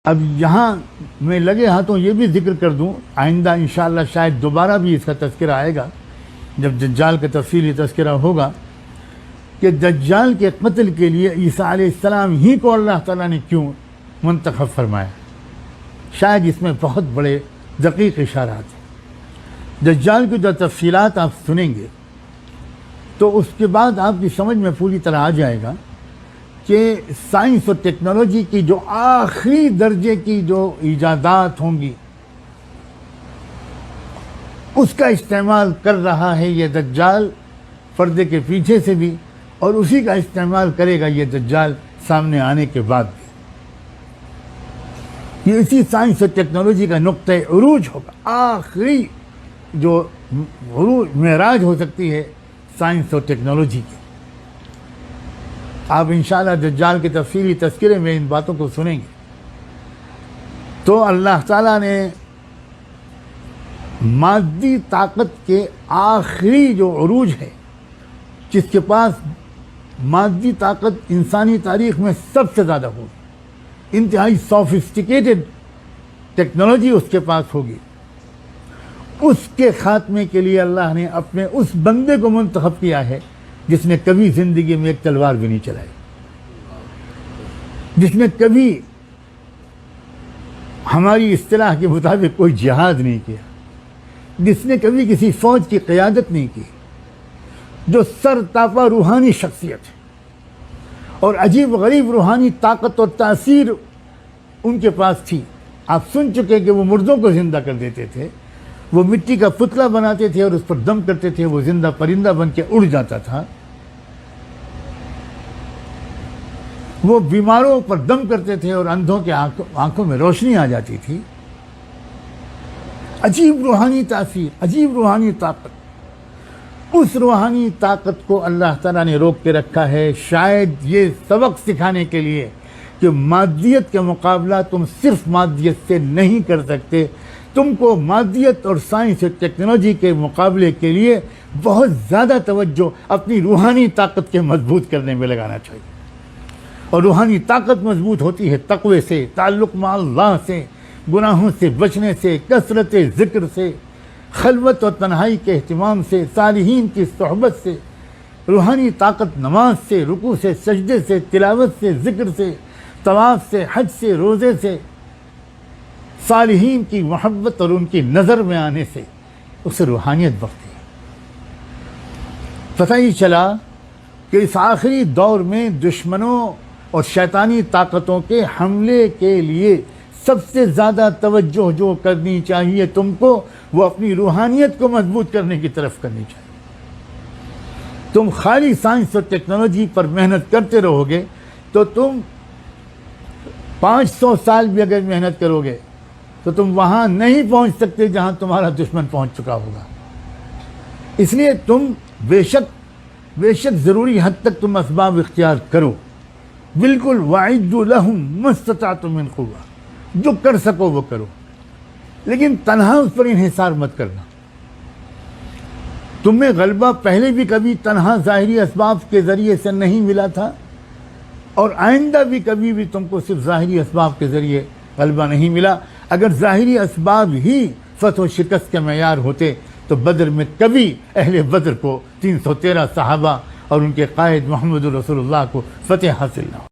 اب یہاں میں لگے ہاتھوں یہ بھی ذکر کر دوں، آئندہ انشاءاللہ شاید دوبارہ بھی اس کا تذکرہ آئے گا جب دجال کا تفصیلی تذکرہ ہوگا، کہ دجال کے قتل کے لیے عیسیٰ علیہ السلام ہی کو اللہ تعالیٰ نے کیوں منتخب فرمایا۔ شاید اس میں بہت بڑے دقیق اشارات ہیں۔ دجال کی جو تفصیلات آپ سنیں گے تو اس کے بعد آپ کی سمجھ میں پوری طرح آ جائے گا کہ سائنس اور ٹیکنالوجی کی جو آخری درجے کی جو ایجادات ہوں گی اس کا استعمال کر رہا ہے یہ دجال پردے کے پیچھے سے بھی، اور اسی کا استعمال کرے گا یہ دجال سامنے آنے کے بعد بھی۔ یہ اسی سائنس اور ٹیکنالوجی کا نقطۂ عروج ہوگا، آخری جو عروج معراج ہو سکتی ہے سائنس اور ٹیکنالوجی کی۔ آپ انشاءاللہ دجال کے تفصیلی تذکرے میں ان باتوں کو سنیں گے۔ تو اللہ تعالیٰ نے مادی طاقت کے آخری جو عروج ہے، جس کے پاس مادی طاقت انسانی تاریخ میں سب سے زیادہ ہوگی، انتہائی سوفسٹیکیٹڈ ٹیکنالوجی اس کے پاس ہوگی، اس کے خاتمے کے لیے اللہ نے اپنے اس بندے کو منتخب کیا ہے جس نے کبھی زندگی میں ایک تلوار بھی نہیں چلائی، جس نے کبھی ہماری اصطلاح کے مطابق کوئی جہاد نہیں کیا، جس نے کبھی کسی فوج کی قیادت نہیں کی، جو سر تاپا روحانی شخصیت ہے اور عجیب غریب روحانی طاقت اور تاثیر ان کے پاس تھی۔ آپ سن چکے کہ وہ مردوں کو زندہ کر دیتے تھے، وہ مٹی کا پتلا بناتے تھے اور اس پر دم کرتے تھے، وہ زندہ پرندہ بن کے اڑ جاتا تھا۔ وہ بیماروں پر دم کرتے تھے اور اندھوں کے آنکھوں میں روشنی آ جاتی تھی۔ عجیب روحانی تاثیر، عجیب روحانی طاقت۔ اس روحانی طاقت کو اللہ تعالیٰ نے روک کے رکھا ہے، شاید یہ سبق سکھانے کے لیے کہ مادیت کا مقابلہ تم صرف مادیت سے نہیں کر سکتے، تم کو مادیت اور سائنس اور ٹیکنالوجی کے مقابلے کے لیے بہت زیادہ توجہ اپنی روحانی طاقت کے مضبوط کرنے میں لگانا چاہیے۔ اور روحانی طاقت مضبوط ہوتی ہے تقوی سے، تعلق مع اللہ سے، گناہوں سے بچنے سے، کثرت ذکر سے، خلوت اور تنہائی کے اہتمام سے، صالحین کی صحبت سے۔ روحانی طاقت نماز سے، رکوع سے، سجدے سے، تلاوت سے، ذکر سے، طواف سے، حج سے، روزے سے، صالحین کی محبت اور ان کی نظر میں آنے سے اسے روحانیت بڑھتی ہے۔ پتہ ہی چلا کہ اس آخری دور میں دشمنوں اور شیطانی طاقتوں کے حملے کے لیے سب سے زیادہ توجہ جو کرنی چاہیے تم کو، وہ اپنی روحانیت کو مضبوط کرنے کی طرف کرنی چاہیے۔ تم خالی سائنس اور ٹیکنالوجی پر محنت کرتے رہو گے تو تم 500 سال بھی اگر محنت کرو گے تو تم وہاں نہیں پہنچ سکتے جہاں تمہارا دشمن پہنچ چکا ہوگا۔ اس لیے تم بے شک ضروری حد تک تم اسباب اختیار کرو، بالکل وَأَعِدُّوا لَهُم مَا اسْتَطَعْتُم مِّن قُوَّةٍ، جو کر سکو وہ کرو، لیکن تنہا اس پر انحصار مت کرنا۔ تمہیں غلبہ پہلے بھی کبھی تنہا ظاہری اسباب کے ذریعے سے نہیں ملا تھا، اور آئندہ بھی کبھی بھی تم کو صرف ظاہری اسباب کے ذریعے غلبہ نہیں ملا۔ اگر ظاہری اسباب ہی فتح و شکست کے معیار ہوتے تو بدر میں کبھی اہل بدر کو 313 صحابہ اور ان کے قائد محمد رسول اللہ کو فتح حاصل نہ ہو۔